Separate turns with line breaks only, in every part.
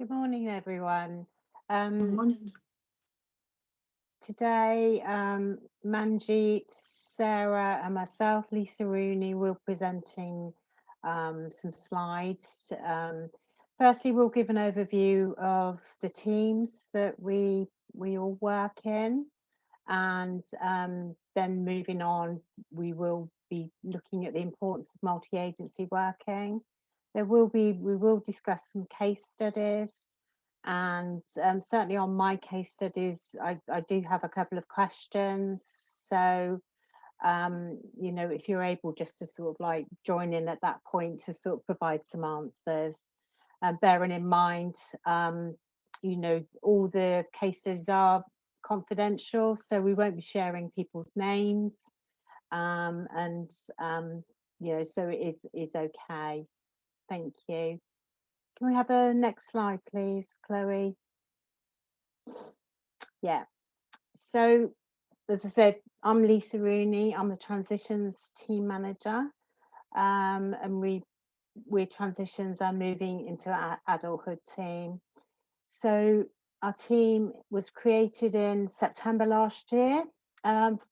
Good morning, everyone.
Good morning.
Today, Manjeet, Sarah, and myself, Lisa Rooney, will be presenting some slides. Firstly, we'll give an overview of the teams that we all work in, and then moving on, we will be looking at the importance of multi-agency working. We will discuss some case studies, and certainly on my case studies, I do have a couple of questions. So, if you're able just to sort of like join in at that point to sort of provide some answers, bearing in mind, all the case studies are confidential, so we won't be sharing people's names, and so it is okay. Thank you. Can we have a next slide, please, Chloe? Yeah. So, as I said, I'm Lisa Rooney. I'm the transitions team manager, and we're transitions are moving into our adulthood team. So our team was created in September last year,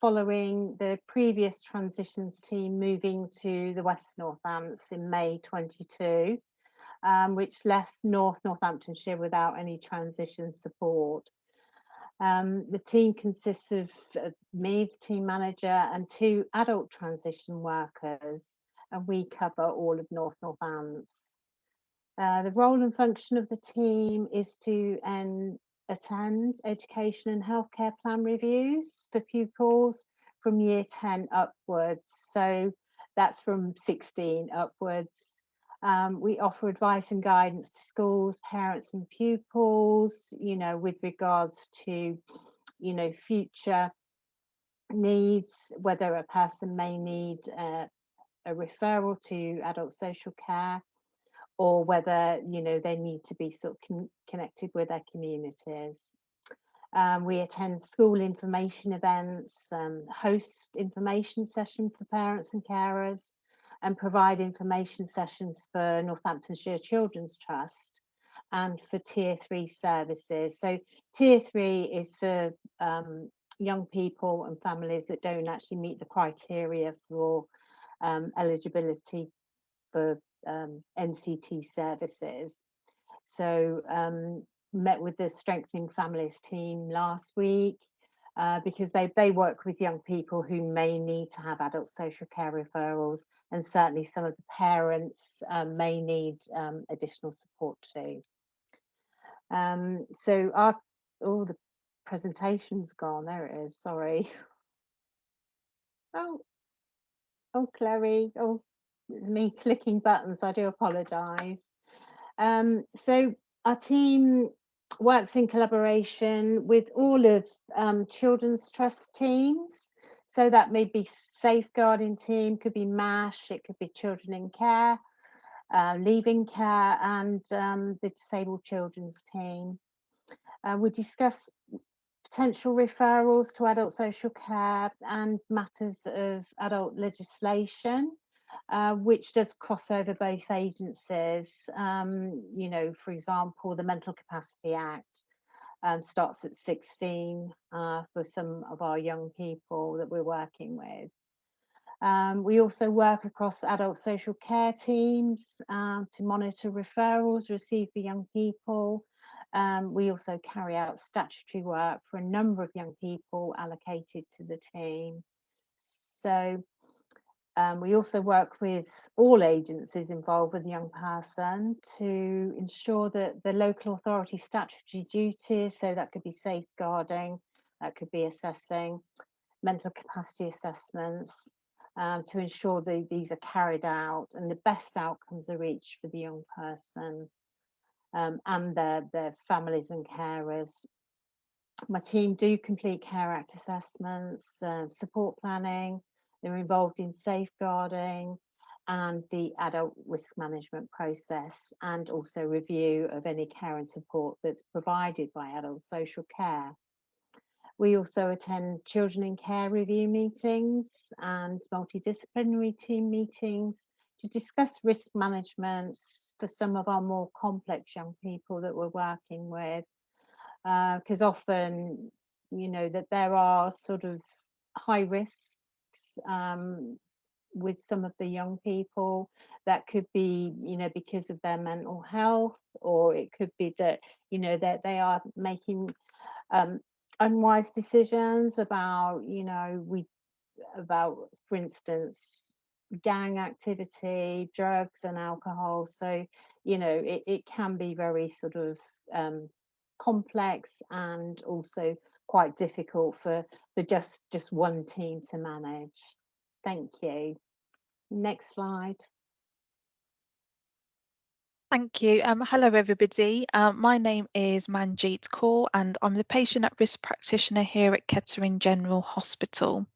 following the previous transitions team moving to the West Northants in May 22, which left Northamptonshire without any transition support. The team consists of me, the team manager, and 2 adult transition workers, and we cover all of Northants. The role and function of the team is to attend education and healthcare plan reviews for pupils from year 10 upwards. So that's from 16 upwards. We offer advice and guidance to schools, parents and pupils, with regards to, future needs, whether a person may need a referral to adult social care, or whether they need to be sort of connected with their communities. We attend school information events, host information session for parents and carers, and provide information sessions for Northamptonshire Children's Trust and for Tier 3 services. So Tier 3 is for young people and families that don't actually meet the criteria for eligibility for NCT services. So met with the Strengthening Families team last week, because they work with young people who may need to have adult social care referrals, and certainly some of the parents may need additional support too. So the presentation's gone. There it is. Sorry. Oh, Chloe. Oh, it's me clicking buttons. I do apologise. So our team works in collaboration with all of Children's Trust teams. So that may be safeguarding team, could be MASH, it could be children in care, leaving care, and the disabled children's team. We discuss potential referrals to adult social care and matters of adult legislation, which does cross over both agencies. For example, the Mental Capacity Act starts at 16 for some of our young people that we're working with. We also work across adult social care teams to monitor referrals received for young people. We also carry out statutory work for a number of young people allocated to the team. So we also work with all agencies involved with the young person to ensure that the local authority statutory duties, so that could be safeguarding, that could be assessing, mental capacity assessments, to ensure that these are carried out and the best outcomes are reached for the young person and their families and carers. My team do complete Care Act assessments, support planning. They're involved in safeguarding and the adult risk management process, and also review of any care and support that's provided by adult social care. We also attend children in care review meetings and multidisciplinary team meetings to discuss risk management for some of our more complex young people that we're working with, because often, you know, that there are sort of high risks with some of the young people. That could be, you know, because of their mental health, or it could be that, you know, that they are making unwise decisions about, you know, for instance, gang activity, drugs and alcohol. So, you know, it can be very sort of complex, and also quite difficult for just one team to manage. Thank you. Next slide.
Thank you. Hello, everybody. My name is Manjeet Kaur, and I'm the patient at risk practitioner here at Kettering General Hospital.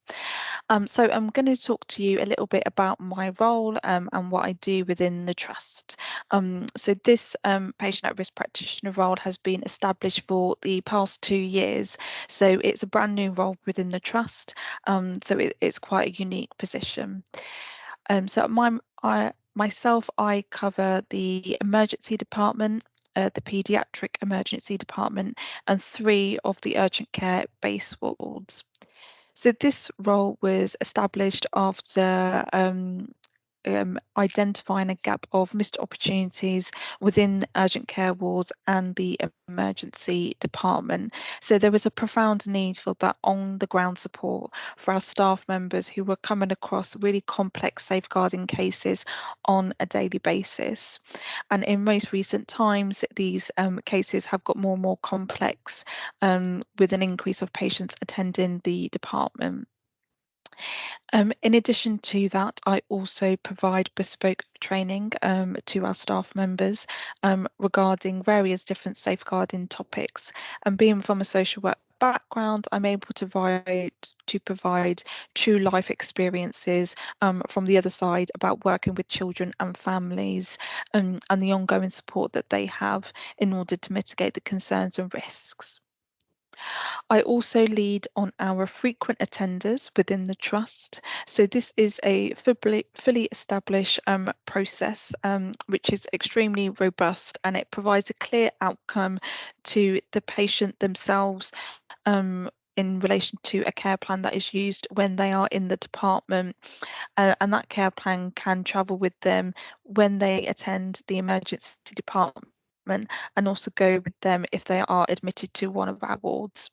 So I'm going to talk to you a little bit about my role and what I do within the trust. So this patient at risk practitioner role has been established for the past 2 years. So it's a brand new role within the trust. So it's quite a unique position. So myself, I cover the emergency department, the paediatric emergency department, and 3 of the urgent care base wards. So this role was established after identifying a gap of missed opportunities within urgent care wards and the emergency department. So there was a profound need for that on-the-ground support for our staff members who were coming across really complex safeguarding cases on a daily basis. And in most recent times, these cases have got more and more complex with an increase of patients attending the department. In addition to that, I also provide bespoke training to our staff members regarding various different safeguarding topics. And being from a social work background, I'm able to provide true life experiences from the other side about working with children and families, and the ongoing support that they have in order to mitigate the concerns and risks. I also lead on our frequent attenders within the trust. So this is a fully established process, which is extremely robust, and it provides a clear outcome to the patient themselves in relation to a care plan that is used when they are in the department. And that care plan can travel with them when they attend the emergency department, and also go with them if they are admitted to one of our wards.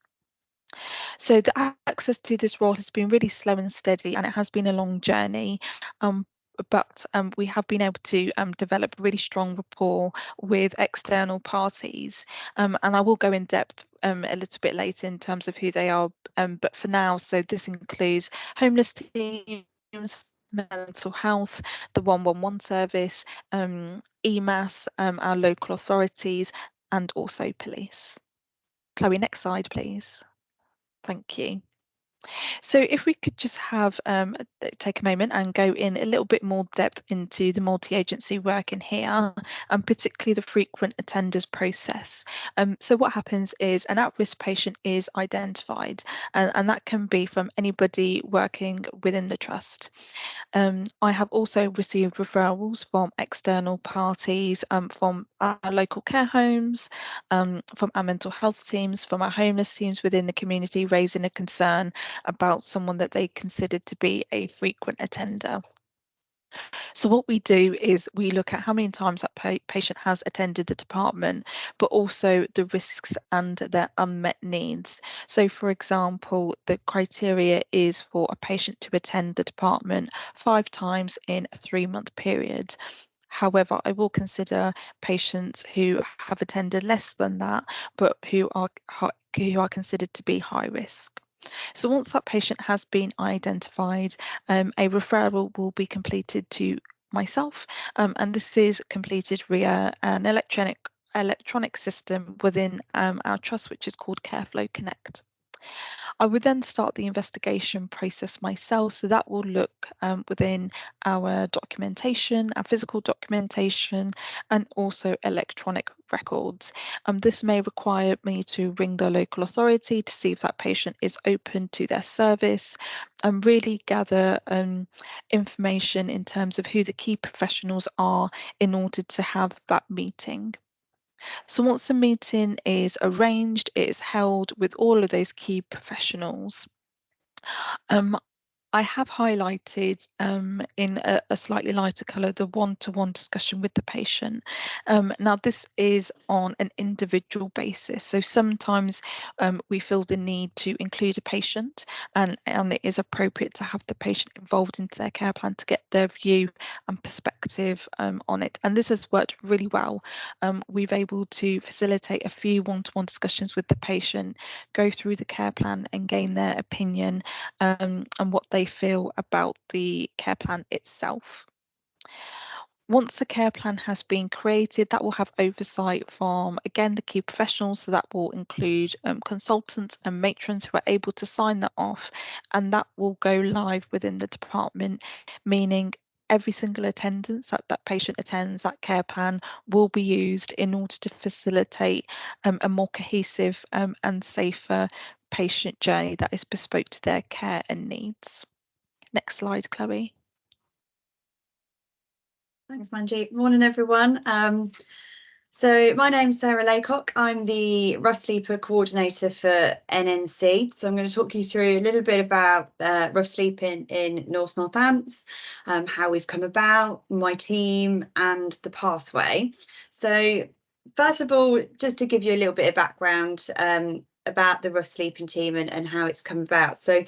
So the access to this role has been really slow and steady, and it has been a long journey. But we have been able to develop really strong rapport with external parties. And I will go in depth a little bit later in terms of who they are. But for now, so this includes homeless teams, mental health, the 111 service, EMAS, our local authorities, and also police. Chloe, next slide, please. Thank you. So if we could just have take a moment and go in a little bit more depth into the multi-agency work in here, and particularly the frequent attenders process. So what happens is an at-risk patient is identified, and that can be from anybody working within the trust. I have also received referrals from external parties, from our local care homes, from our mental health teams, from our homeless teams within the community, raising a concern about someone that they considered to be a frequent attender. So what we do is we look at how many times that patient has attended the department, but also the risks and their unmet needs. So for example, the criteria is for a patient to attend the department 5 times in a 3-month period. However, I will consider patients who have attended less than that, but who are considered to be high risk. So once that patient has been identified, a referral will be completed to myself, and this is completed via an electronic system within our trust, which is called Careflow Connect. I would then start the investigation process myself, so that will look within our documentation, our physical documentation, and also electronic records. This may require me to ring the local authority to see if that patient is open to their service, and really gather information in terms of who the key professionals are in order to have that meeting. So once the meeting is arranged, it is held with all of those key professionals. Um, I have highlighted in a slightly lighter colour the one-to-one discussion with the patient. Now, this is on an individual basis. So sometimes we feel the need to include a patient, and it is appropriate to have the patient involved into their care plan to get their view and perspective on it. And this has worked really well. We've able to facilitate a few one-to-one discussions with the patient, go through the care plan and gain their opinion and what they feel about the care plan itself. Once the care plan has been created, that will have oversight from, again, the key professionals. So that will include consultants and matrons who are able to sign that off, and that will go live within the department, meaning every single attendance that patient attends, that care plan will be used in order to facilitate a more cohesive and safer patient journey that is bespoke to their care and needs. Next slide, Chloe.
Thanks, Manjeet. Morning, everyone. So my name's Sarah Laycock. I'm the rough sleeper coordinator for NNC. So I'm going to talk you through a little bit about rough sleeping in North Northants, how we've come about, my team, and the pathway. So first of all, just to give you a little bit of background about the rough sleeping team and how it's come about. So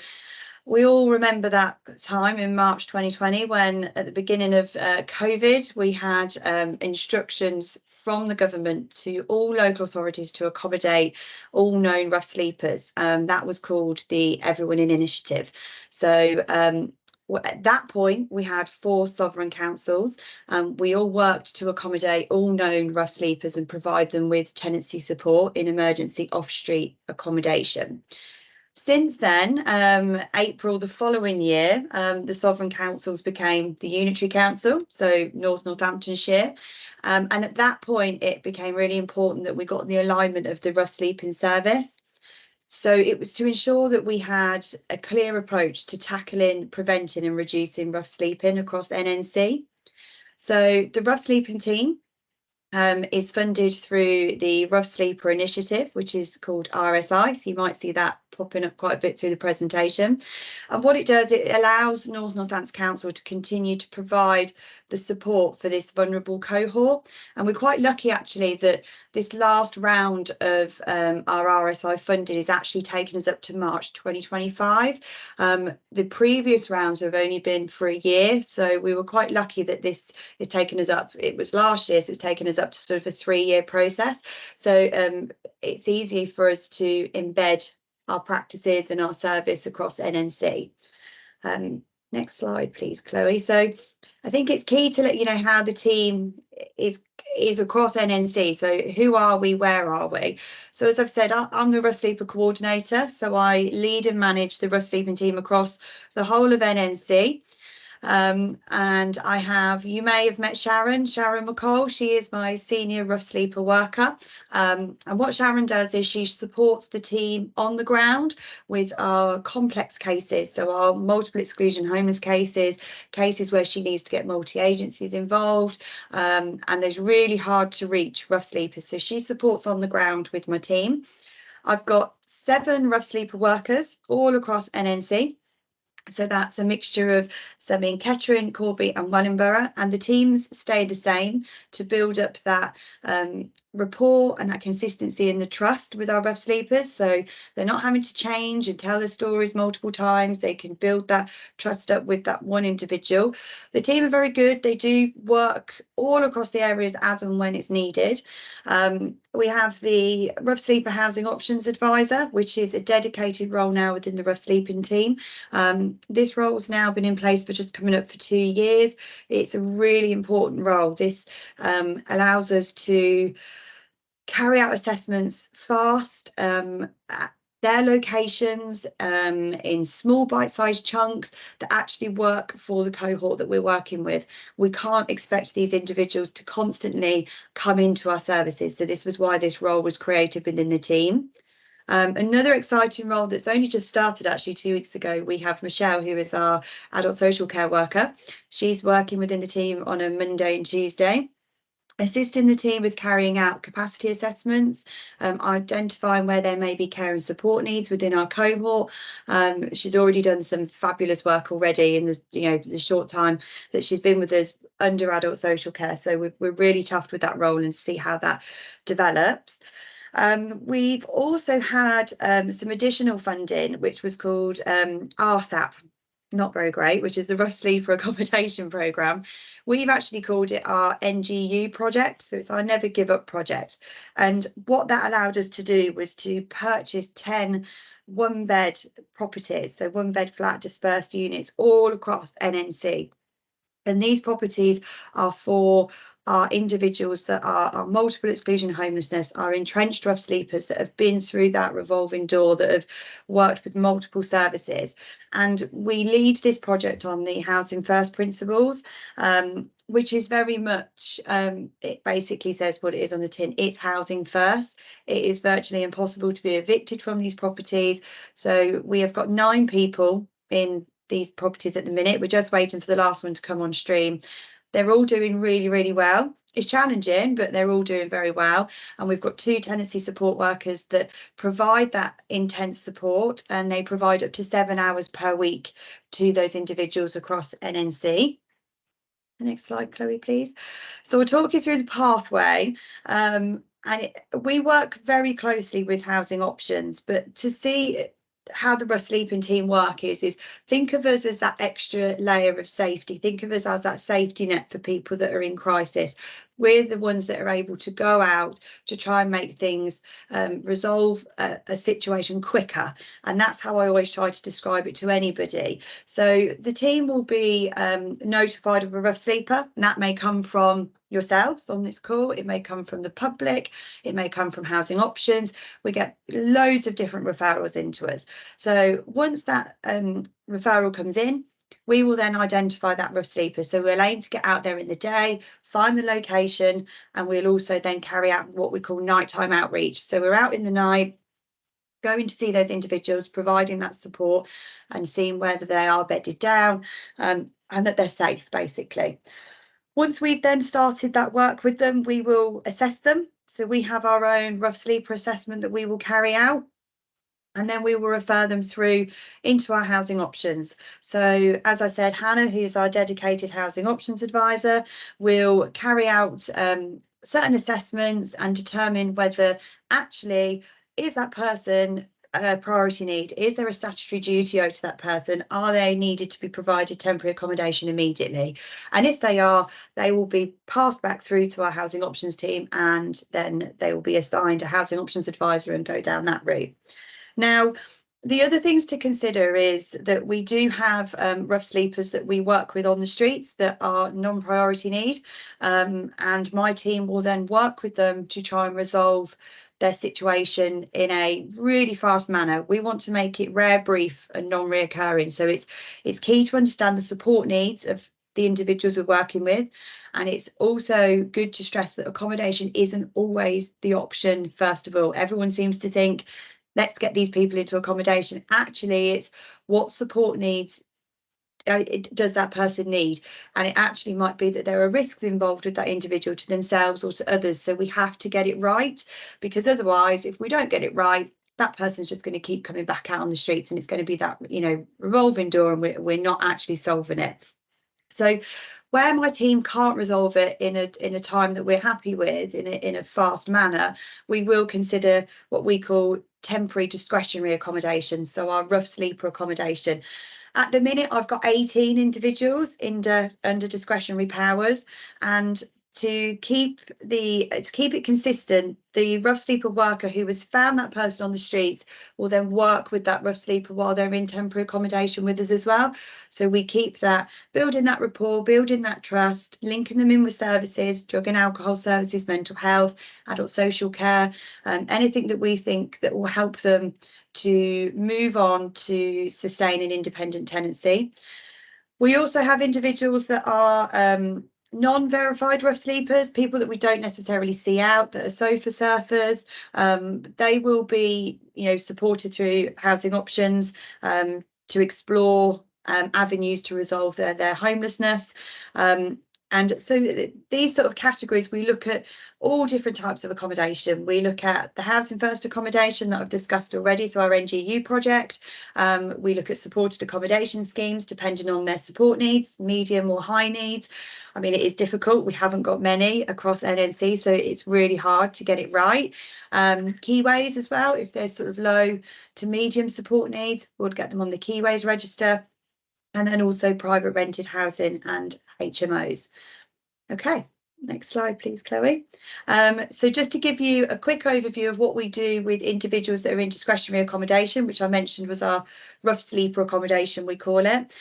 we all remember that time in March 2020 when at the beginning of COVID, we had instructions from the government to all local authorities to accommodate all known rough sleepers. That was called the Everyone In Initiative. So at that point, we had 4 sovereign councils. We all worked to accommodate all known rough sleepers and provide them with tenancy support in emergency off-street accommodation. Since then, April the following year, the Sovereign Councils became the Unitary Council, so North Northamptonshire. And at that point, it became really important that we got the alignment of the rough sleeping service. So it was to ensure that we had a clear approach to tackling, preventing and reducing rough sleeping across NNC. So the rough sleeping team is funded through the Rough Sleeper Initiative, which is called RSI. So you might see that popping up quite a bit through the presentation. And what it does, it allows North Northants Council to continue to provide the support for this vulnerable cohort. And we're quite lucky, actually, that this last round of our RSI funding is actually taking us up to March 2025. The previous rounds have only been for a year. So we were quite lucky that this is taking us up. It was last year, so it's taken us up to sort of a 3-year process. So it's easy for us to embed our practices and our service across NNC. Next slide, please, Chloe. So I think it's key to let you know how the team is across NNC. So who are we? Where are we? So as I've said, I'm the rough sleeper coordinator. So I lead and manage the rough sleeping team across the whole of NNC. And I have, you may have met Sharon McCall. She is my senior rough sleeper worker. And what Sharon does is she supports the team on the ground with our complex cases. So our multiple exclusion homeless cases where she needs to get multi-agencies involved. And there's really hard to reach rough sleepers. So she supports on the ground with my team. I've got 7 rough sleeper workers all across NNC. So that's a mixture of some in Kettering, Corby and Wellingborough, and the teams stay the same to build up that rapport and that consistency and the trust with our rough sleepers. So they're not having to change and tell their stories multiple times. They can build that trust up with that one individual. The team are very good. They do work all across the areas as and when it's needed. We have the Rough Sleeper Housing Options Advisor, which is a dedicated role now within the rough sleeping team. This role has now been in place for just coming up for 2 years. It's a really important role. This allows us to carry out assessments fast, their locations in small bite-sized chunks that actually work for the cohort that we're working with. We can't expect these individuals to constantly come into our services. So this was why this role was created within the team. Another exciting role that's only just started actually 2 weeks ago, we have Michelle, who is our adult social care worker. She's working within the team on a Monday and Tuesday, assisting the team with carrying out capacity assessments, identifying where there may be care and support needs within our cohort. She's already done some fabulous work already in the short time that she's been with us under adult social care. So we're really chuffed with that role and see how that develops. We've also had some additional funding, which was called RSAP, not very great, which is the Rough Sleeper Accommodation Programme. We've actually called it our NGU project, so it's our Never Give Up project. And what that allowed us to do was to purchase 10 one-bed properties, so one-bed flat dispersed units all across NNC. And these properties are for our individuals that are multiple exclusion homelessness, are entrenched rough sleepers that have been through that revolving door, that have worked with multiple services. And we lead this project on the Housing First principles, which is very much, it basically says what it is on the tin. It's housing first. It is virtually impossible to be evicted from these properties. So we have got 9 people in these properties at the minute. We're just waiting for the last one to come on stream. They're all doing really, really well. It's challenging, but they're all doing very well. And we've got 2 tenancy support workers that provide that intense support, and they provide up to 7 hours per week to those individuals across NNC. Next slide, Chloe, please. So we'll talk you through the pathway. We work very closely with housing options, but to see how the rough sleeping team work is think of us as that extra layer of safety. Think of us as that safety net for people that are in crisis. We're the ones that are able to go out to try and make things resolve a situation quicker. And that's how I always try to describe it to anybody. So the team will be notified of a rough sleeper, and that may come from yourselves on this call. It may come from the public. It may come from housing options. We get loads of different referrals into us. So once that referral comes in, we will then identify that rough sleeper. So we'll aim to get out there in the day, find the location, and we'll also then carry out what we call nighttime outreach. So we're out in the night, going to see those individuals, providing that support and seeing whether they are bedded down and that they're safe, basically. Once we've then started that work with them, we will assess them. So we have our own rough sleeper assessment that we will carry out. And then we will refer them through into our housing options. So as I said, Hannah, who's our dedicated housing options advisor, will carry out certain assessments and determine whether actually is that person a priority need? Is there a statutory duty owed to that person? Are they needed to be provided temporary accommodation immediately? And if they are, they will be passed back through to our housing options team, and then they will be assigned a housing options advisor and go down that route. Now, the other things to consider is that we do have rough sleepers that we work with on the streets that are non-priority need, and my team will then work with them to try and resolve their situation in a really fast manner. We want to make it rare, brief and non-reoccurring. So it's key to understand the support needs of the individuals we're working with. And it's also good to stress that accommodation isn't always the option. First of all, everyone seems to think, let's get these people into accommodation. Actually, it's what support needs does that person need? And it actually might be that there are risks involved with that individual to themselves or to others. So we have to get it right, because otherwise, if we don't get it right, that person's just going to keep coming back out on the streets, and it's going to be that, revolving door, and we're not actually solving it. So where my team can't resolve it in a time that we're happy with, in a fast manner, we will consider what we call temporary discretionary accommodation, so our rough sleeper accommodation. At the minute, I've got 18 individuals under discretionary powers, and To keep it consistent, the rough sleeper worker who has found that person on the streets will then work with that rough sleeper while they're in temporary accommodation with us as well. So we keep that, building that rapport, building that trust, linking them in with services, drug and alcohol services, mental health, adult social care, anything that we think that will help them to move on to sustain an independent tenancy. We also have individuals that are non-verified rough sleepers, people that we don't necessarily see out, that are sofa surfers. They will be, supported through housing options to explore avenues to resolve their homelessness. And so these sort of categories, we look at all different types of accommodation. We look at the housing first accommodation that I've discussed already, so our NGU project. We look at supported accommodation schemes depending on their support needs, medium or high needs. I mean, it is difficult. We haven't got many across NNC, so it's really hard to get it right. Keyways as well, if there's sort of low to medium support needs, we'll get them on the Keyways register. And then also private rented housing and HMOs. Okay, next slide, please, Chloe. So just to give you a quick overview of what we do with individuals that are in discretionary accommodation, which I mentioned was our rough sleeper accommodation, we call it.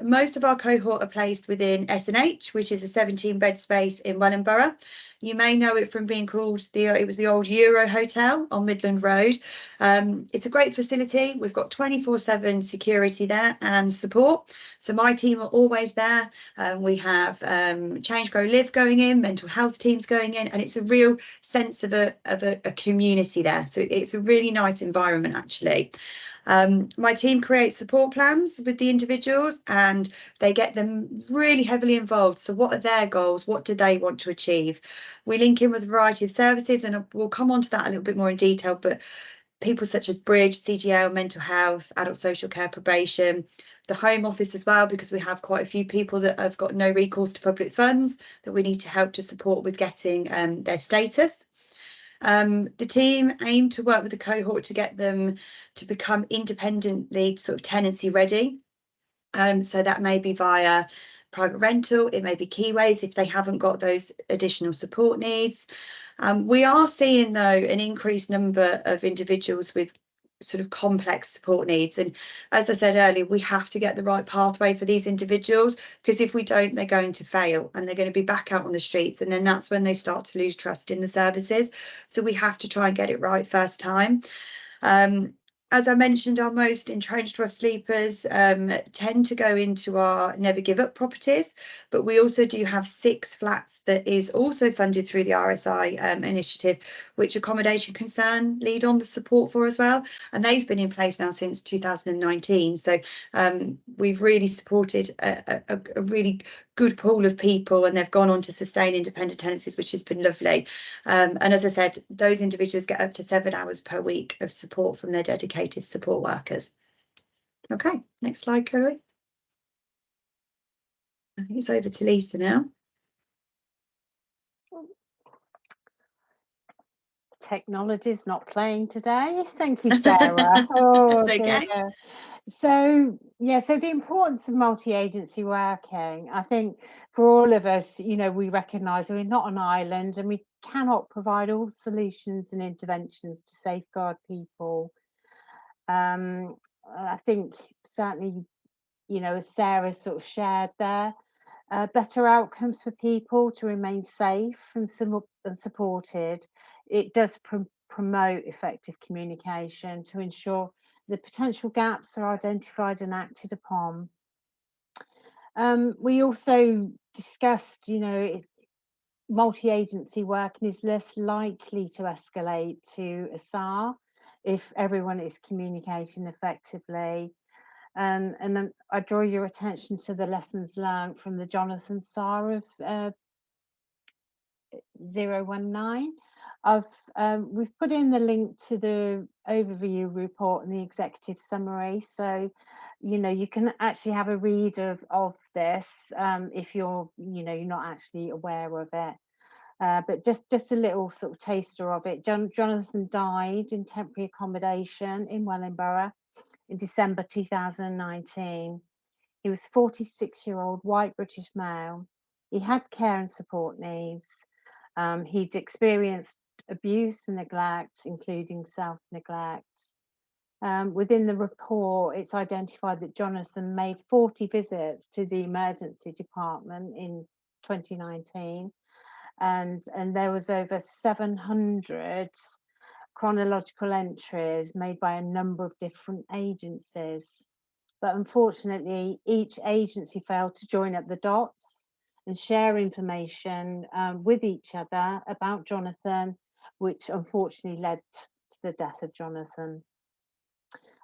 Most of our cohort are placed within S&H, which is a 17-bed space in Wellingborough. You may know it from being called it was the old Euro Hotel on Midland Road. It's a great facility. We've got 24/7 security there and support. So my team are always there. We have Change, Grow, Live going in, mental health teams going in, and it's a real sense of a community there. So it's a really nice environment, actually. My team creates support plans with the individuals and they get them really heavily involved. So what are their goals? What do they want to achieve? We link in with a variety of services, and we'll come on to that a little bit more in detail, but people such as Bridge, CGL, mental health, adult social care, probation, the Home Office as well, because we have quite a few people that have got no recourse to public funds that we need to help to support with getting their status. The team aim to work with the cohort to get them to become independently sort of tenancy ready. So that may be via private rental, it may be Keyways if they haven't got those additional support needs. We are seeing, though, an increased number of individuals with sort of complex support needs. And as I said earlier, we have to get the right pathway for these individuals, because if we don't, they're going to fail and they're going to be back out on the streets. And then that's when they start to lose trust in the services. So we have to try and get it right first time. As I mentioned, our most entrenched rough sleepers tend to go into our Never Give Up properties, but we also do have 6 flats that is also funded through the RSI initiative, which Accommodation Concern lead on the support for as well. And they've been in place now since 2019. So we've really supported a really good pool of people, and they've gone on to sustain independent tenancies, which has been lovely. And as I said, those individuals get up to 7 hours per week of support from their dedicated support workers. Okay, next slide, Chloe. I think it's over to Lisa now.
Technology is not playing today. Thank you, Sarah. Oh,
That's okay.
dear. So the importance of multi-agency working, I think for all of us, we recognise we're not an island and we cannot provide all the solutions and interventions to safeguard people. I think certainly, as Sarah sort of shared there, better outcomes for people to remain safe and supported. It does promote effective communication to ensure the potential gaps are identified and acted upon. We also discussed, multi-agency working is less likely to escalate to a SAR if everyone is communicating effectively. And then I draw your attention to the lessons learned from the Jonathan SAR of 019. We've put in the link to the overview report and the executive summary, so you can actually have a read of this if you're not actually aware of it. But just a little sort of taster of it. Jonathan died in temporary accommodation in Wellingborough in December 2019. He was 46-year-old white British male. He had care and support needs. He'd experienced abuse and neglect, including self-neglect. Within the report, it's identified that Jonathan made 40 visits to the emergency department in 2019, and there was over 700 chronological entries made by a number of different agencies. But unfortunately, each agency failed to join up the dots and share information with each other about Jonathan, which unfortunately led to the death of Jonathan.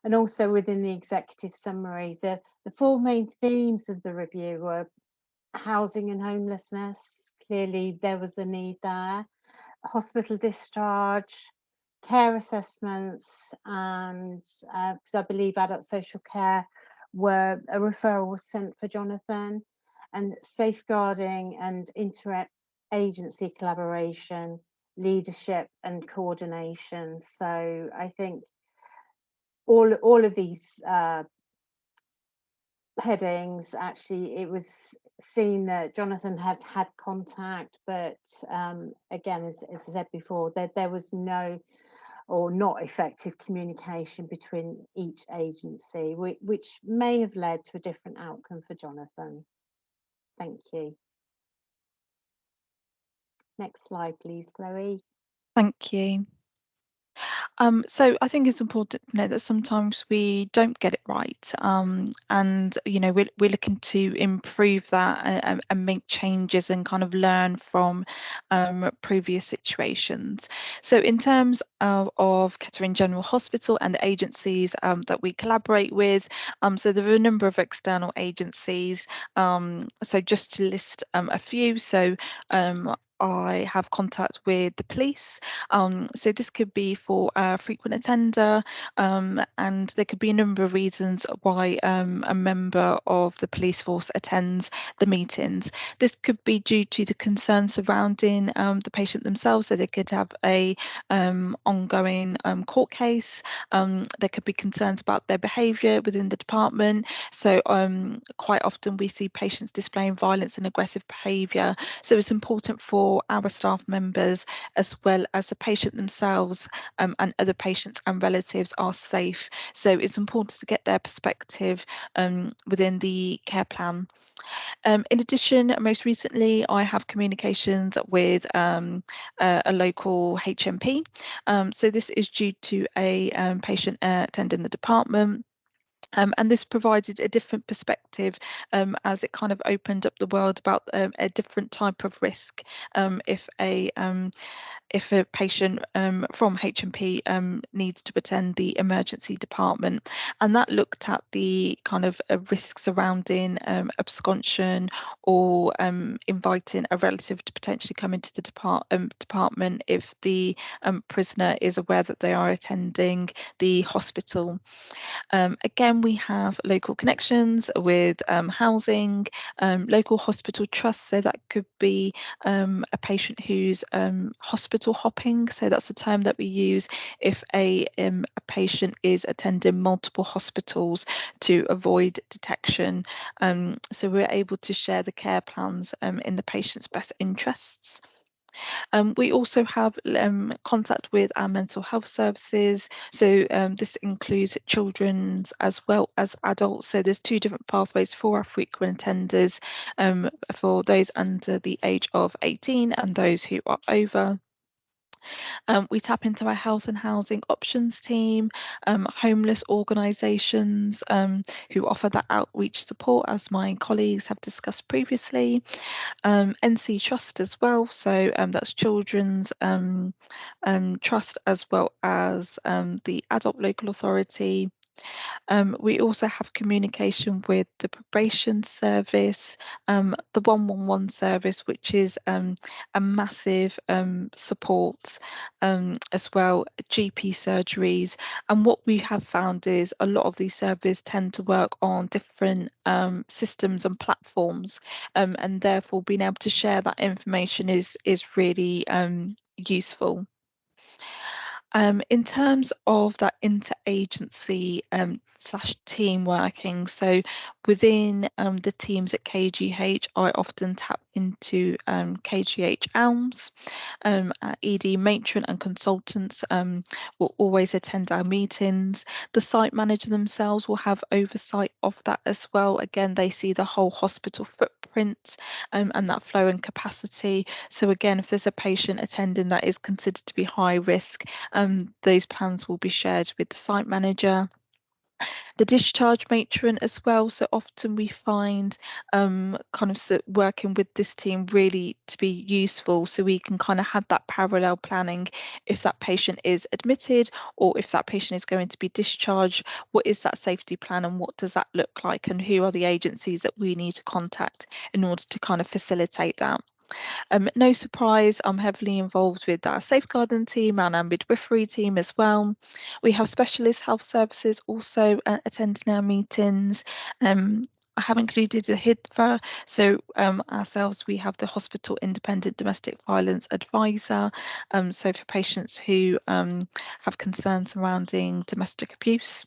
And also within the executive summary, the four main themes of the review were housing and homelessness. Clearly, there was the need there. Hospital discharge, care assessments, and because I believe adult social care were a referral was sent for Jonathan, and safeguarding and inter-agency collaboration, leadership and coordination. So I think all of these headings, actually, it was seen that Jonathan had contact, but again, as I said before, there was no or not effective communication between each agency, which may have led to a different outcome for Jonathan. Thank you. Next slide, please, Chloe.
Thank you. So I think it's important to know that sometimes we don't get it right, and we're looking to improve that and make changes and kind of learn from previous situations. So in terms of Kettering General Hospital and the agencies that we collaborate with, so there are a number of external agencies. So just to list a few, so I have contact with the police. So this could be for a frequent attender, and there could be a number of reasons why a member of the police force attends the meetings. This could be due to the concerns surrounding the patient themselves, so they could have a ongoing court case. There could be concerns about their behaviour within the department. So quite often we see patients displaying violence and aggressive behaviour. So it's important for our staff members, as well as the patient themselves, and other patients and relatives are safe. So it's important to get their perspective within the care plan. In addition, most recently, I have communications with a local HMP. So this is due to a patient attending the department. And this provided a different perspective, as it kind of opened up the world about a different type of risk if a patient from HMP needs to attend the emergency department. And that looked at the kind of risk surrounding absconsion or inviting a relative to potentially come into the department if the prisoner is aware that they are attending the hospital. Again, we have local connections with housing, local hospital trusts, so that could be a patient who's hospital hopping. So that's a term that we use if a patient is attending multiple hospitals to avoid detection. So we're able to share the care plans in the patient's best interests. We also have contact with our mental health services. So this includes children's as well as adults. So there's two different pathways for our frequent attenders, for those under the age of 18 and those who are over. We tap into our health and housing options team, homeless organisations who offer that outreach support, as my colleagues have discussed previously. NC Trust as well, so that's Children's Trust, as well as the Adult Local Authority. We also have communication with the probation service, the 111 service, which is a massive support, as well, GP surgeries. And what we have found is a lot of these services tend to work on different systems and platforms, and therefore being able to share that information is really useful. In terms of that interagency / team working, so within the teams at KGH, I often tap into KGH Elms. Our ED matron and consultants will always attend our meetings. The site manager themselves will have oversight of that as well. Again, they see the whole hospital footprint and that flow and capacity. So again, if there's a patient attending that is considered to be high risk, those plans will be shared with the site manager. The discharge matron as well. So often we find working with this team really to be useful, so we can kind of have that parallel planning. If that patient is admitted or if that patient is going to be discharged, what is that safety plan and what does that look like, and who are the agencies that we need to contact in order to kind of facilitate that. No surprise, I'm heavily involved with our safeguarding team and our midwifery team as well. We have specialist health services also attending our meetings. I have included a HIDVA, so ourselves, we have the Hospital Independent Domestic Violence Advisor, so for patients who have concerns surrounding domestic abuse.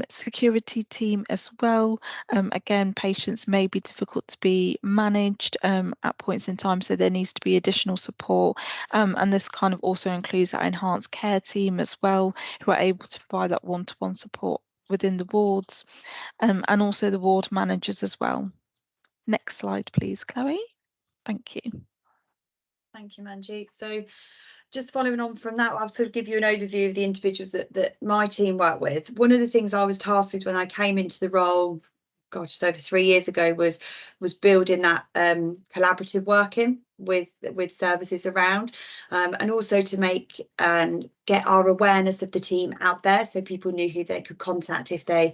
Security team as well. Again, patients may be difficult to be managed at points in time, so there needs to be additional support. And this kind of also includes our enhanced care team as well, who are able to provide that one-to-one support within the wards, and also the ward managers as well. Next slide, please, Chloe. Thank you.
Thank you, Manjeet. So just following on from that, I'll sort of give you an overview of the individuals that my team work with. One of the things I was tasked with when I came into the role, just over 3 years ago, was building that collaborative working with services around, and also to make and get our awareness of the team out there, so people knew who they could contact if they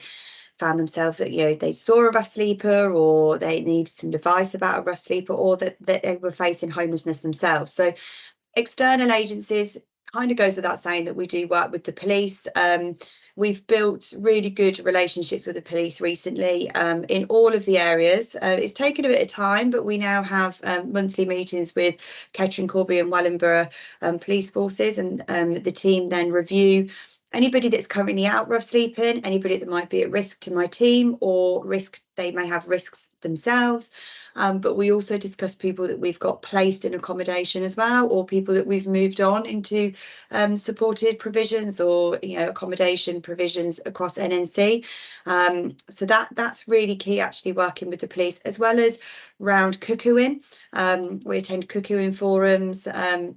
found themselves that, you know, they saw a rough sleeper or they needed some advice about a rough sleeper, or that they were facing homelessness themselves. So external agencies, kind of goes without saying that we do work with the police. We've built really good relationships with the police recently in all of the areas. It's taken a bit of time, but we now have monthly meetings with Kettering, Corby and Wellingborough police forces, and the team then review anybody that's currently out rough sleeping, anybody that might be at risk to my team, or they may have risks themselves. But we also discuss people that we've got placed in accommodation as well, or people that we've moved on into supported provisions, or, you know, accommodation provisions across NNC. So that's really key, actually, working with the police, as well as round cuckooing. We attend cuckooing forums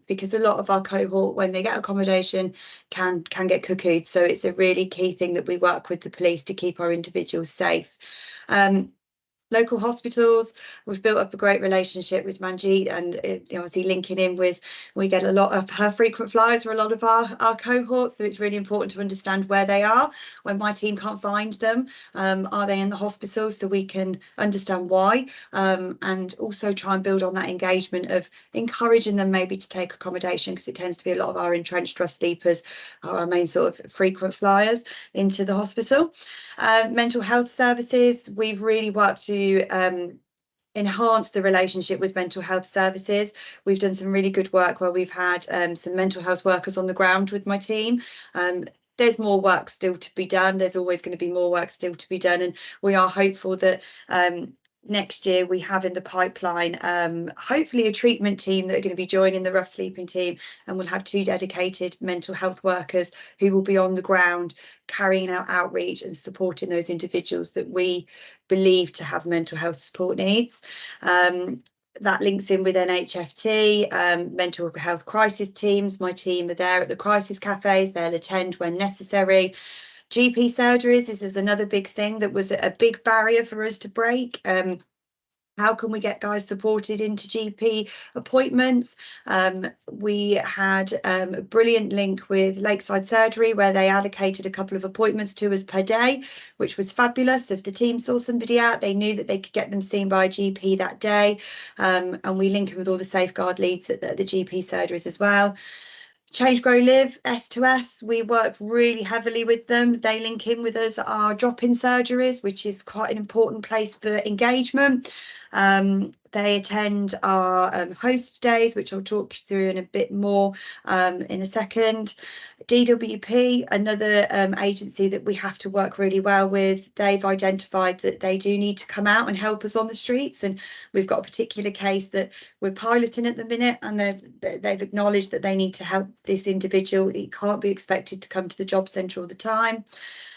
because a lot of our cohort, when they get accommodation, can get cuckooed. So it's a really key thing that we work with the police to keep our individuals safe. Local hospitals, we've built up a great relationship with Manjeet, and obviously linking in with, we get a lot of her frequent flyers for a lot of our cohorts, so it's really important to understand where they are when my team can't find them. Are they in the hospital, so we can understand why, and also try and build on that engagement of encouraging them maybe to take accommodation, because it tends to be a lot of our entrenched rough sleepers are our main sort of frequent flyers into the hospital. Mental health services, we've really worked to enhance the relationship with mental health services. We've done some really good work where we've had some mental health workers on the ground with my team. There's more work still to be done. There's always going to be more work still to be done, and we are hopeful that next year we have in the pipeline hopefully a treatment team that are going to be joining the rough sleeping team, and we'll have 2 dedicated mental health workers who will be on the ground carrying out outreach and supporting those individuals that we believe to have mental health support needs. That links in with NHFT, mental health crisis teams. My team are there at the crisis cafes. They'll attend when necessary. GP surgeries, this is another big thing that was a big barrier for us to break. How can we get guys supported into GP appointments? We had a brilliant link with Lakeside Surgery, where they allocated a couple of appointments to us per day, which was fabulous. If the team saw somebody out, they knew that they could get them seen by a GP that day. And we link in with all the safeguard leads at the GP surgeries as well. Change, Grow, Live, S2S, we work really heavily with them. They link in with us at our drop-in surgeries, which is quite an important place for engagement. They attend our host days, which I'll talk you through in a bit more in a second. DWP, another agency that we have to work really well with, they've identified that they do need to come out and help us on the streets, and we've got a particular case that we're piloting at the minute, and they've acknowledged that they need to help this individual. It can't be expected to come to the job centre all the time.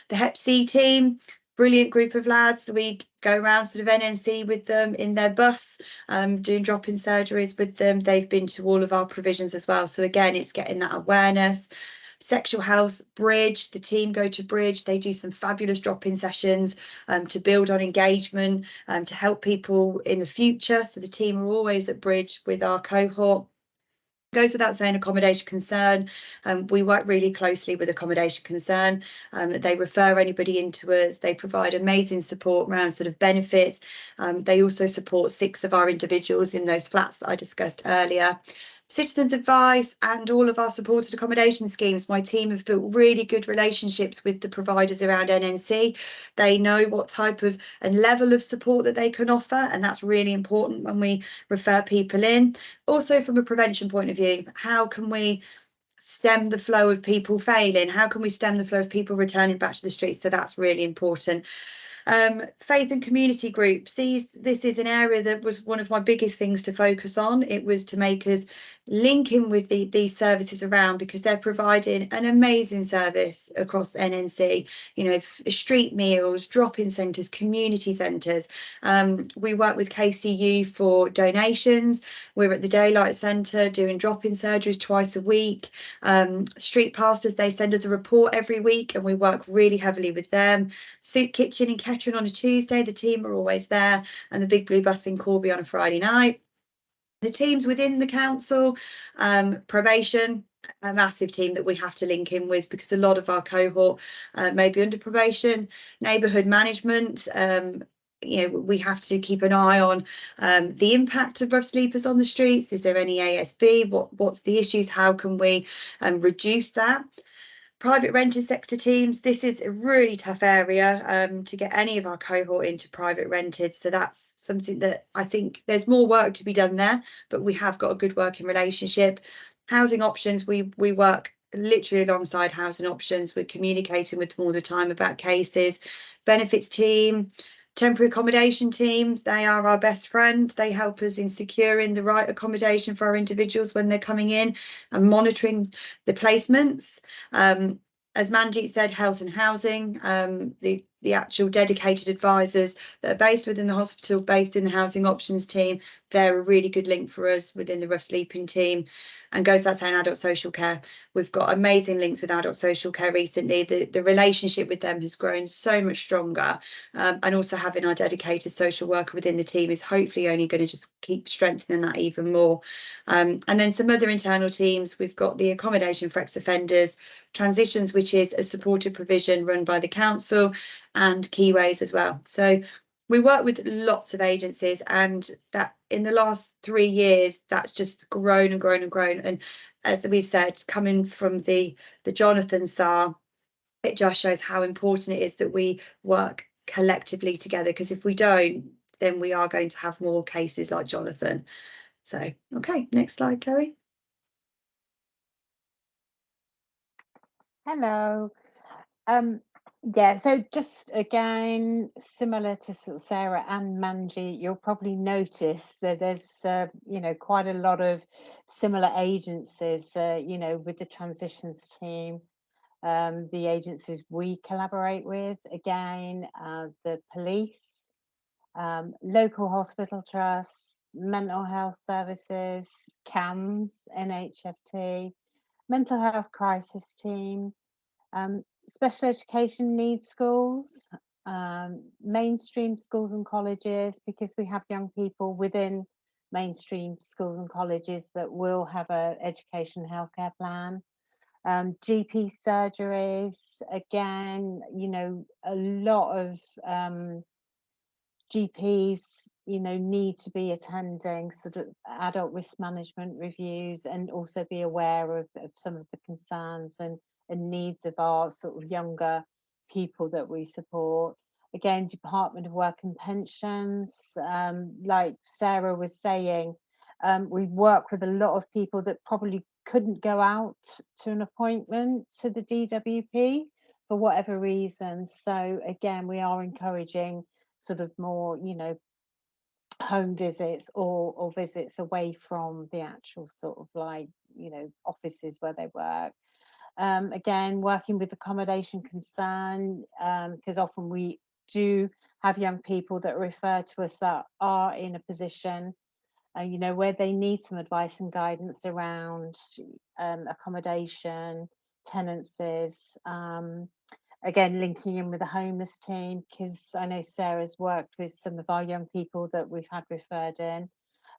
The Hep C team, brilliant group of lads that we go around sort of NNC with them in their bus, doing drop-in surgeries with them. They've been to all of our provisions as well. So again, it's getting that awareness. Sexual health, Bridge, the team go to Bridge. They do some fabulous drop-in sessions to build on engagement, to help people in the future. So the team are always at Bridge with our cohort. Goes without saying, accommodation concern. We work really closely with accommodation concern. They refer anybody into us. They provide amazing support around sort of benefits. They also support 6 of our individuals in those flats that I discussed earlier. Citizens Advice and all of our supported accommodation schemes. My team have built really good relationships with the providers around NNC. They know what type of and level of support that they can offer, and that's really important when we refer people in. Also, from a prevention point of view, how can we stem the flow of people failing? How can we stem the flow of people returning back to the streets? So that's really important. Faith and community groups. This is an area that was one of my biggest things to focus on. It was to make us link in with these services around, because they're providing an amazing service across NNC. You know, street meals, drop-in centres, community centres. We work with KCU for donations. We're at the Daylight Centre doing drop-in surgeries twice a week. Street pastors, they send us a report every week, and we work really heavily with them. Soup Kitchen in Kettering on a Tuesday, the team are always there, and the Big Blue Bus in Corby on a Friday night. The teams within the council, probation, a massive team that we have to link in with, because a lot of our cohort may be under probation. Neighbourhood management, you know, we have to keep an eye on the impact of rough sleepers on the streets. Is there any ASB? What's the issues? How can we reduce that? Private rented sector teams, this is a really tough area to get any of our cohort into private rented. So that's something that I think there's more work to be done there, but we have got a good working relationship. Housing options, we work literally alongside housing options. We're communicating with them all the time about cases. Benefits team, temporary accommodation team, they are our best friend. They help us in securing the right accommodation for our individuals when they're coming in and monitoring the placements. As Manjeet said, health and housing, the actual dedicated advisors that are based within the hospital, based in the housing options team, they're a really good link for us within the rough sleeping team. And goes without saying, adult social care. We've got amazing links with adult social care recently. The relationship with them has grown so much stronger, and also having our dedicated social worker within the team is hopefully only going to just keep strengthening that even more. And then some other internal teams, we've got the accommodation for ex-offenders, transitions, which is a supported provision run by the council, and Keyways as well. So we work with lots of agencies, and that in the last 3 years, that's just grown and grown and grown. And as we've said, coming from the Jonathan SAR, it just shows how important it is that we work collectively together, because if we don't, then we are going to have more cases like Jonathan. So, okay, next slide, Chloe.
Hello. Yeah, so just again, similar to sort of Sarah and Manji, you'll probably notice that there's you know, quite a lot of similar agencies, you know, with the transitions team, the agencies we collaborate with, again, the police, local hospital trusts, mental health services, CAMS, NHFT, mental health crisis team, special education needs schools, mainstream schools and colleges, because we have young people within mainstream schools and colleges that will have an education healthcare plan. GP surgeries, again, you know, a lot of GPs, you know, need to be attending sort of adult risk management reviews, and also be aware of some of the concerns and needs of our sort of younger people that we support. again, Department of Work and Pensions, like Sarah was saying, we work with a lot of people that probably couldn't go out to an appointment to the DWP for whatever reason. So again, we are encouraging sort of more, you know, home visits or visits away from the actual sort of like, you know, offices where they work. Again, working with accommodation concern, because often we do have young people that refer to us that are in a position, you know, where they need some advice and guidance around accommodation, tenancies. Again, linking in with the homeless team, because I know Sarah's worked with some of our young people that we've had referred in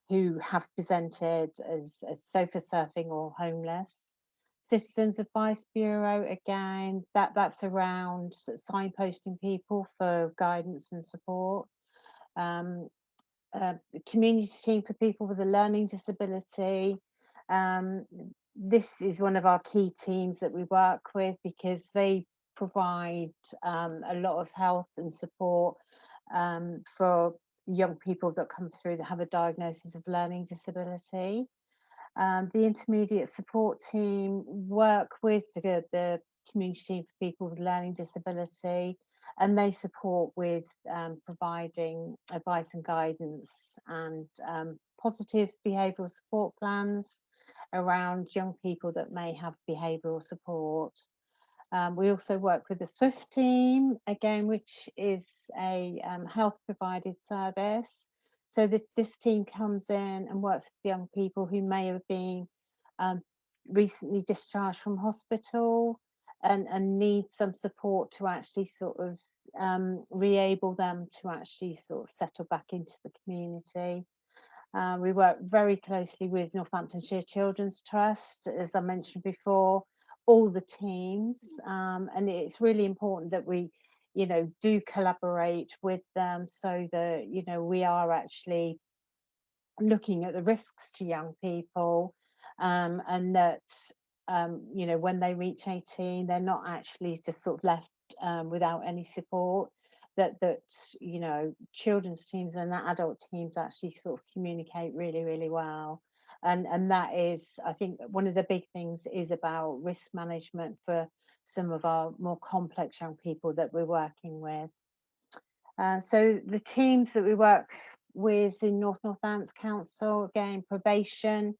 who have presented as sofa surfing or homeless. Citizens Advice Bureau, again, that's around signposting people for guidance and support. The community team for people with a learning disability. This is one of our key teams that we work with because they provide a lot of health and support for young people that come through that have a diagnosis of learning disability. The intermediate support team work with the community team for people with learning disability, and they support with providing advice and guidance and positive behavioural support plans around young people that may have behavioural support. We also work with the SWIFT team, again, which is a health provided service. So this team comes in and works with young people who may have been recently discharged from hospital and need some support to actually sort of re-able them to actually sort of settle back into the community. We work very closely with Northamptonshire Children's Trust, as I mentioned before, all the teams, and it's really important that we, you know, do collaborate with them so that, you know, we are actually looking at the risks to young people, and that, you know, when they reach 18, they're not actually just sort of left without any support. That you know, children's teams and adult teams actually sort of communicate really, really well. And that is, I think, one of the big things is about risk management for some of our more complex young people that we're working with. So the teams that we work with in North Northants Council, again, probation.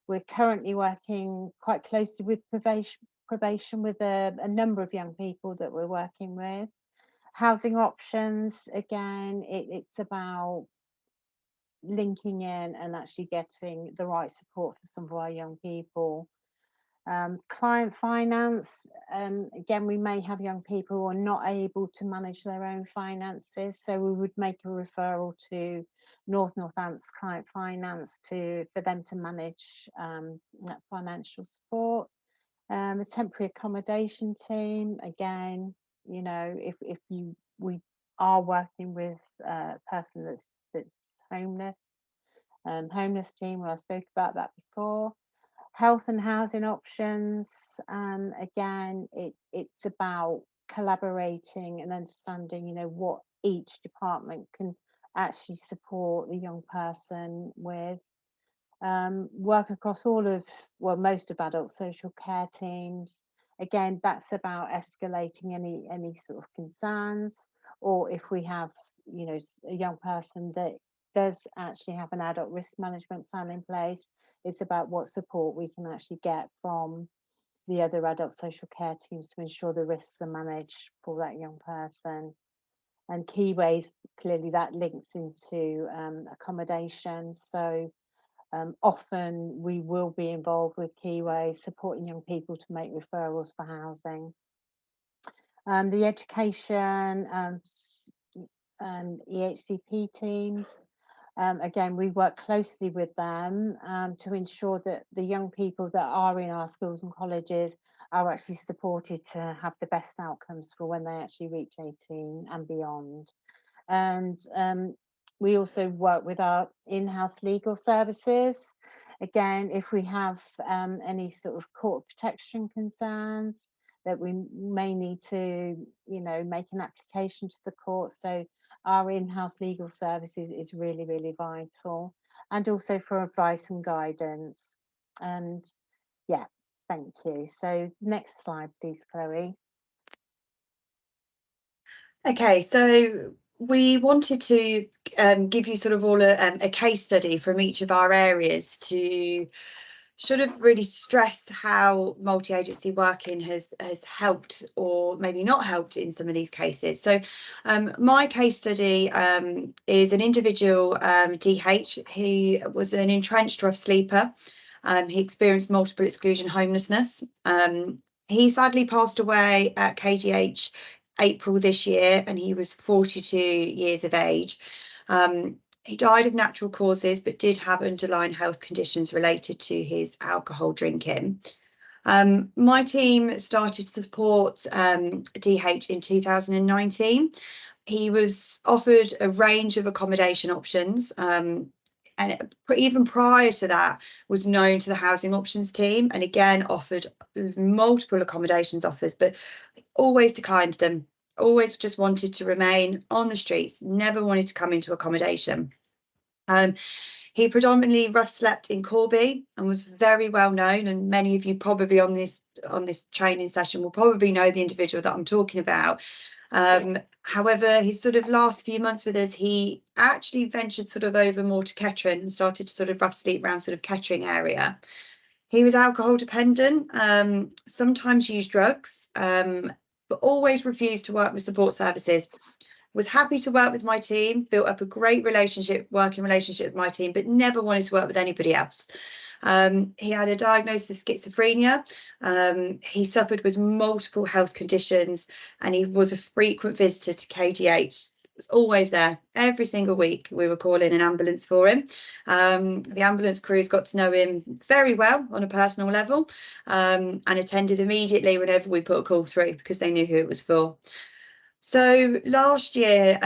We're currently working quite closely with probation with a number of young people that we're working with. Housing options, again, it's about linking in and actually getting the right support for some of our young people. Client finance, again, we may have young people who are not able to manage their own finances, so we would make a referral to North Northants Client Finance for them to manage that financial support. The temporary accommodation team, again, you know, if we are working with a person that's homeless, homeless team, well, I spoke about that before. Health and housing options, again, it's about collaborating and understanding, you know, what each department can actually support the young person with. Work across all of, well, most of adult social care teams. Again, that's about escalating any sort of concerns, or if we have, you know, a young person that does actually have an adult risk management plan in place, it's about what support we can actually get from the other adult social care teams to ensure the risks are managed for that young person. And key ways, clearly that links into accommodation. So often we will be involved with Keyways, supporting young people to make referrals for housing. The education and EHCP teams, again, we work closely with them to ensure that the young people that are in our schools and colleges are actually supported to have the best outcomes for when they actually reach 18 and beyond. And we also work with our in-house legal services. Again, if we have any sort of court protection concerns, that we may need to, you know, make an application to the court. So our in-house legal services is really, really vital, and also for advice and guidance. And yeah, thank you. So next slide, please, Chloe.
Okay, so we wanted to give you sort of all a case study from each of our areas to sort of really stress how multi-agency working has helped or maybe not helped in some of these cases. So my case study is an individual, DH. He was an entrenched rough sleeper. He experienced multiple exclusion homelessness. He sadly passed away at KGH April this year, and he was 42 years of age. He died of natural causes, but did have underlying health conditions related to his alcohol drinking. My team started to support DH in 2019. He was offered a range of accommodation options, and even prior to that was known to the housing options team, and again offered multiple accommodations offers, but always declined them. Always just wanted to remain on the streets, never wanted to come into accommodation. He predominantly rough slept in Corby and was very well known, and many of you probably on this training session will probably know the individual that I'm talking about. However, his sort of last few months with us, he actually ventured sort of over more to Kettering and started to sort of rough sleep around sort of Kettering area. He was alcohol dependent, sometimes used drugs, but always refused to work with support services. Was happy to work with my team, built up a great working relationship with my team, but never wanted to work with anybody else. He had a diagnosis of schizophrenia. He suffered with multiple health conditions, and he was a frequent visitor to KGH. Was always there every single week. We were calling an ambulance for him. The ambulance crews got to know him very well on a personal level, and attended immediately whenever we put a call through because they knew who it was for. So last year,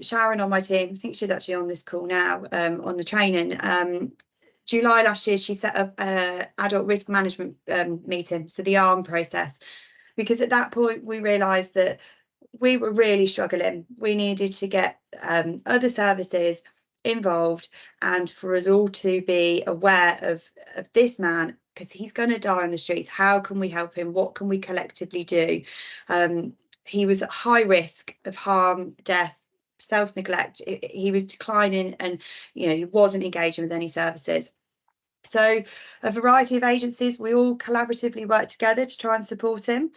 Sharon on my team, I think she's actually on this call now, on the training, July last year, she set up an adult risk management meeting, so the ARM process, because at that point we realised that we were really struggling. We needed to get other services involved, and for us all to be aware of this man, because he's going to die on the streets. How can we help him? What can we collectively do? He was at high risk of harm, death, self-neglect. He was declining, and he wasn't engaging with any services. So a variety of agencies, we all collaboratively worked together to try and support him.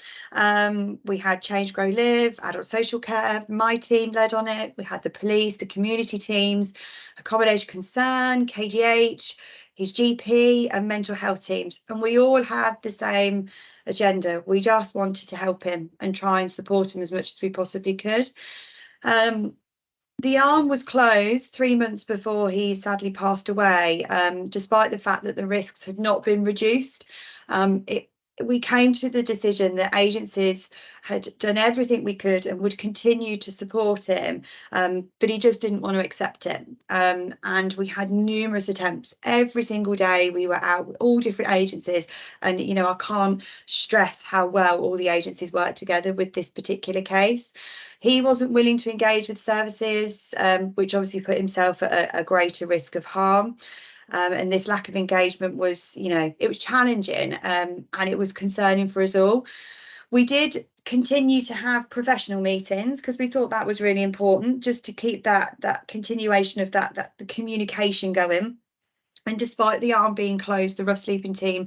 We had Change, Grow, Live, Adult Social Care, my team led on it. We had the police, the community teams, Accommodation Concern, KGH, his GP and mental health teams. And we all had the same agenda. We just wanted to help him and try and support him as much as we possibly could. The arm was closed 3 months before he sadly passed away, despite the fact that the risks had not been reduced. We came to the decision that agencies had done everything we could and would continue to support him, but he just didn't want to accept it. And we had numerous attempts. Every single day we were out with all different agencies, and I can't stress how well all the agencies worked together with this particular case. He wasn't willing to engage with services, which obviously put himself at a greater risk of harm. And this lack of engagement was, it was challenging, and it was concerning for us all. We did continue to have professional meetings because we thought that was really important, just to keep that continuation of the communication going. And despite the arm being closed, the rough sleeping team,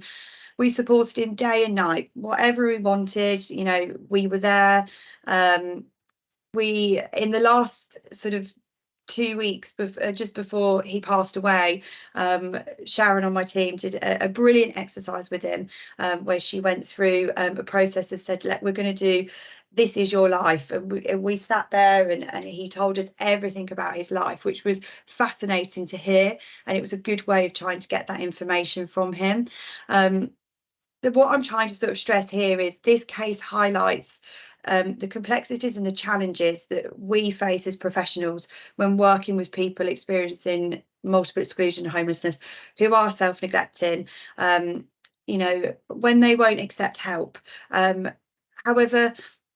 we supported him day and night, whatever he wanted. We were there. We, in the last sort of 2 weeks just before he passed away, Sharon on my team did a brilliant exercise with him, where she went through a process of said, we're going to do This Is Your Life, and we sat there and he told us everything about his life, which was fascinating to hear, and it was a good way of trying to get that information from him. What I'm trying to sort of stress here is this case highlights the complexities and the challenges that we face as professionals when working with people experiencing multiple exclusion and homelessness who are self-neglecting, when they won't accept help, However,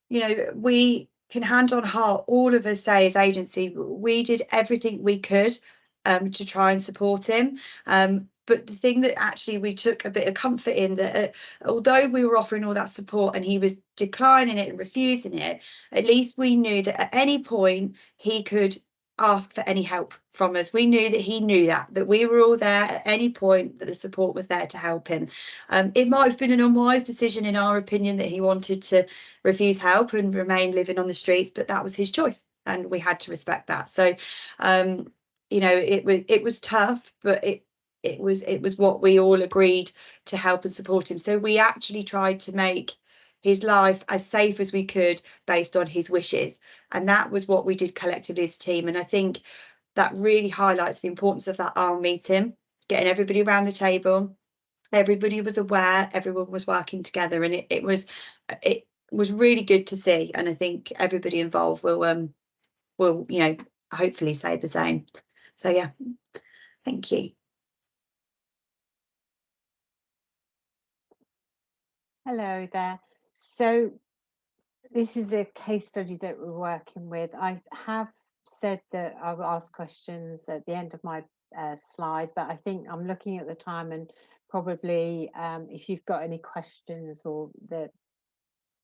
you know, we can hand on heart, all of us say as agency, we did everything we could to try and support him. But the thing that actually we took a bit of comfort in, that although we were offering all that support and he was declining it and refusing it, at least we knew that at any point he could ask for any help from us. We knew that he knew that we were all there at any point, that the support was there to help him. It might have been an unwise decision, in our opinion, that he wanted to refuse help and remain living on the streets, but that was his choice and we had to respect that. So you know, it was tough, but it was what we all agreed to help and support him. So we actually tried to make his life as safe as we could based on his wishes, and that was what we did collectively as a team. And I think that really highlights the importance of that ARM meeting, getting everybody around the table. Everybody was aware, everyone was working together, and it was really good to see. And I think everybody involved will you know, hopefully say the same. So yeah, thank you.
Hello there. So this is a case study that we're working with. I have said that I will ask questions at the end of my slide, but I think I'm looking at the time, and probably if you've got any questions or that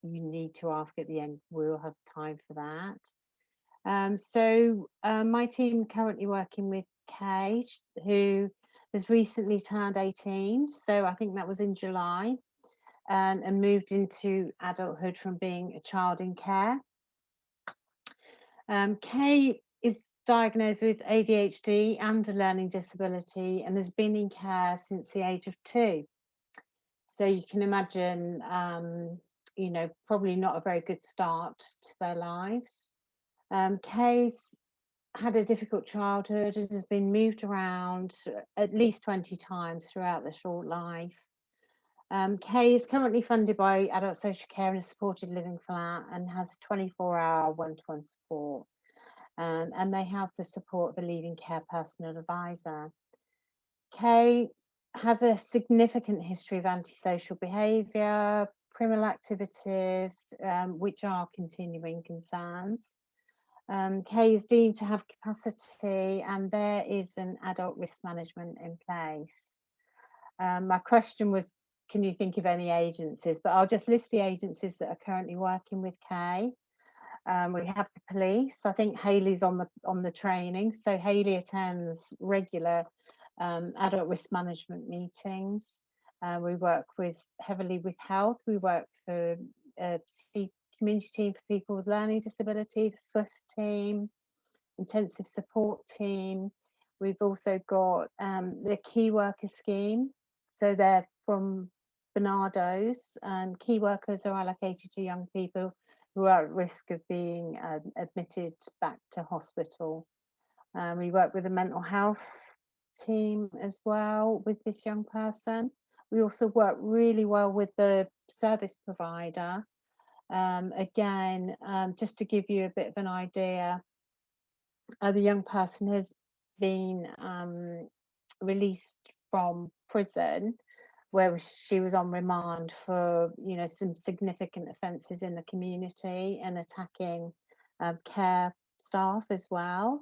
you need to ask at the end, we'll have time for that. So my team currently working with Kay, who has recently turned 18. So I think that was in July. And moved into adulthood from being a child in care. Kay is diagnosed with ADHD and a learning disability and has been in care since the age of 2. So you can imagine, you know, probably not a very good start to their lives. Kay's had a difficult childhood and has been moved around at least 20 times throughout their short life. Kay is currently funded by Adult Social Care in a supported living flat and has 24-hour one-to-one support. And they have the support of a leading care personal advisor. Kay has a significant history of antisocial behaviour, criminal activities, which are continuing concerns. Kay is deemed to have capacity, and there is an adult risk management in place. My question was, can you think of any agencies? But I'll just list the agencies that are currently working with Kay. We have the police. I think Hayley's on the training, so Hayley attends regular adult risk management meetings. We work heavily with health. We work for community team for people with learning disabilities, SWIFT team, intensive support team. We've also got the key worker scheme. So they're from Barnardo's, and key workers are allocated to young people who are at risk of being admitted back to hospital. We work with a mental health team as well with this young person. We also work really well with the service provider. Again, just to give you a bit of an idea, the young person has been released from prison where she was on remand for, you know, some significant offences in the community and attacking care staff as well.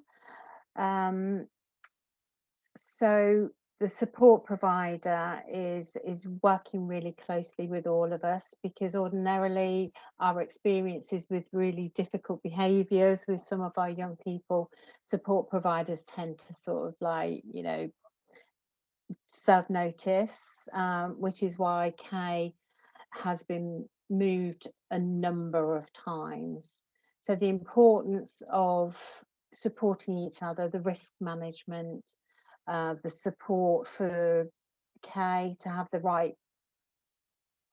So the support provider is working really closely with all of us, because ordinarily our experiences with really difficult behaviours with some of our young people, support providers tend to sort of, like, you know, serve notice, which is why Kay has been moved a number of times. So the importance of supporting each other, the risk management, the support for Kay to have the right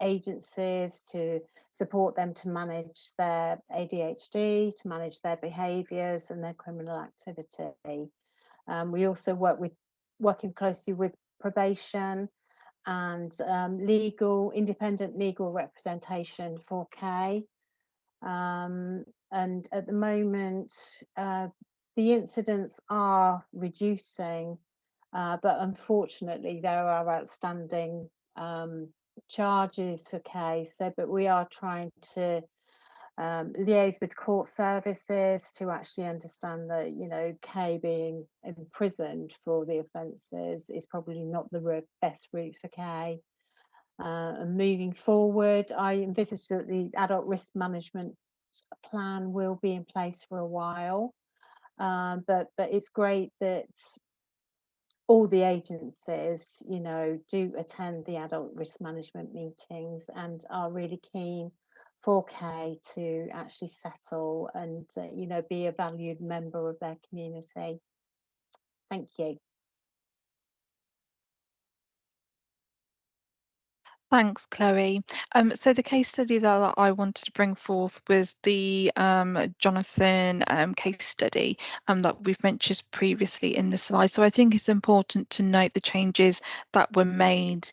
agencies to support them to manage their ADHD, to manage their behaviours and their criminal activity. We also working closely with probation and independent legal representation for Kay. And at the moment, the incidents are reducing, but unfortunately there are outstanding charges for K. So, but we are trying to liaise with court services to actually understand that, you know, K being imprisoned for the offences is probably not the best route for K. And moving forward, I envisage that the adult risk management plan will be in place for a while. But it's great that all the agencies, you know, do attend the adult risk management meetings and are really keen for K to actually settle and, you know, be a valued member of their community. Thank you.
Thanks, Chloe. So the case study that I wanted to bring forth was the Jonathan case study that we've mentioned previously in the slide. So I think it's important to note the changes that were made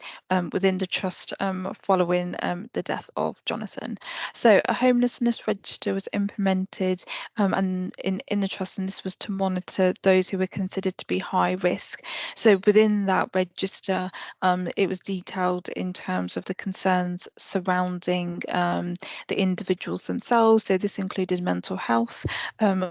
within the trust following the death of Jonathan. So a homelessness register was implemented and in the trust, and this was to monitor those who were considered to be high risk. So within that register, it was detailed in terms of the concerns surrounding the individuals themselves. So this included mental health,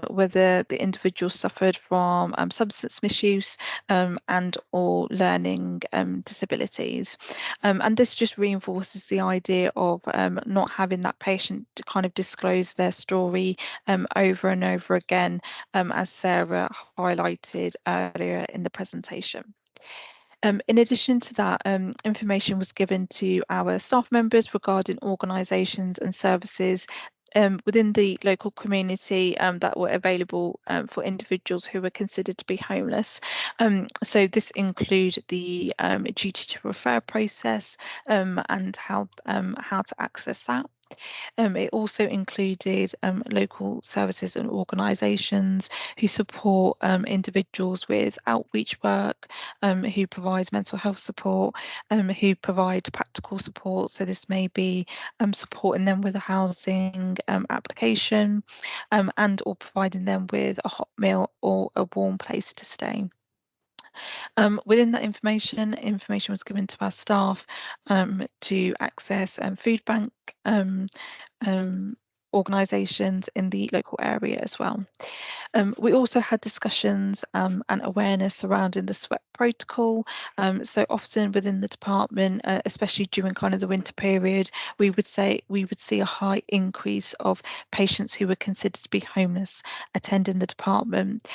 whether the individual suffered from substance misuse and or learning disabilities. And this just reinforces the idea of not having that patient to kind of disclose their story over and over again, as Sarah highlighted earlier in the presentation. In addition to that, information was given to our staff members regarding organisations and services within the local community that were available for individuals who were considered to be homeless. So this include the duty to refer process and how to access that. It also included local services and organisations who support individuals with outreach work, who provides mental health support, who provide practical support. So this may be supporting them with a housing application and or providing them with a hot meal or a warm place to stay. Within that information was given to our staff to access food bank organisations in the local area as well. We also had discussions and awareness surrounding the SWEP protocol. So often within the department, especially during kind of the winter period, we would see a high increase of patients who were considered to be homeless attending the department.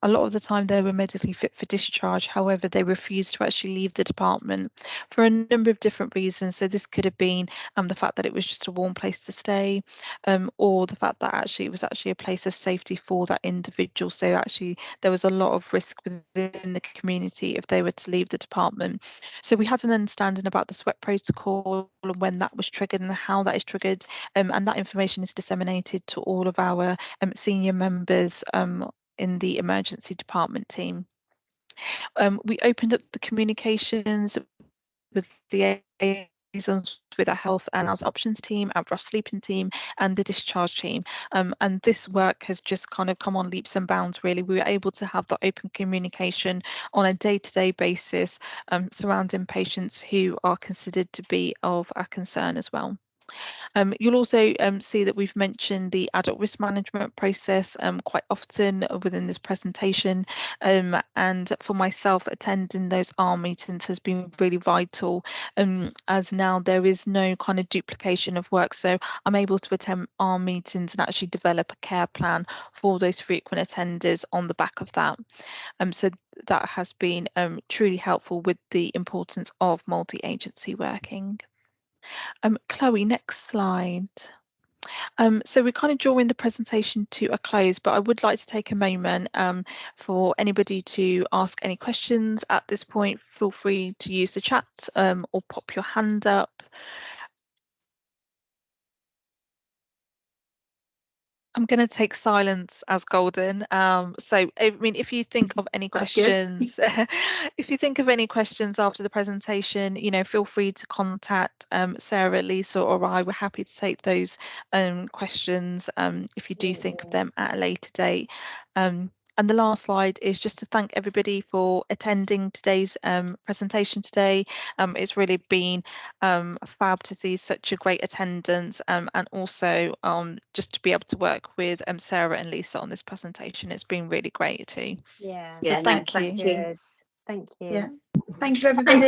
A lot of the time they were medically fit for discharge, however, they refused to actually leave the department for a number of different reasons. So this could have been the fact that it was just a warm place to stay, or the fact that actually it was actually a place of safety for that individual. So actually there was a lot of risk within the community if they were to leave the department. So we had an understanding about the SWEP protocol and when that was triggered and how that is triggered, and that information is disseminated to all of our senior members in the emergency department team. We opened up the communications with the liaisons with our health and our options team, our rough sleeping team, and the discharge team. And this work has just kind of come on leaps and bounds, really. We were able to have that open communication on a day-to-day basis surrounding patients who are considered to be of a concern as well. You'll also see that we've mentioned the adult risk management process quite often within this presentation, and for myself, attending those ARM meetings has been really vital, as now there is no kind of duplication of work, so I'm able to attend ARM meetings and actually develop a care plan for those frequent attenders on the back of that. So that has been truly helpful with the importance of multi-agency working. Chloe, next slide. So we're kind of drawing the presentation to a close, but I would like to take a moment for anybody to ask any questions at this point. Feel free to use the chat or pop your hand up. I'm going to take silence as golden. So, I mean, if you think of any questions, if you think of any questions after the presentation, you know, feel free to contact Sarah, Lisa, or I. We're happy to take those questions if you do think of them at a later date. And the last slide is just to thank everybody for attending today's presentation today. It's really been fab to see such a great attendance, and also just to be able to work with Sarah and Lisa on this presentation. It's been really great too.
Yeah.
So
Yeah,
thank you.
thank you.
Good. Thank you.
Yeah, thank you everybody.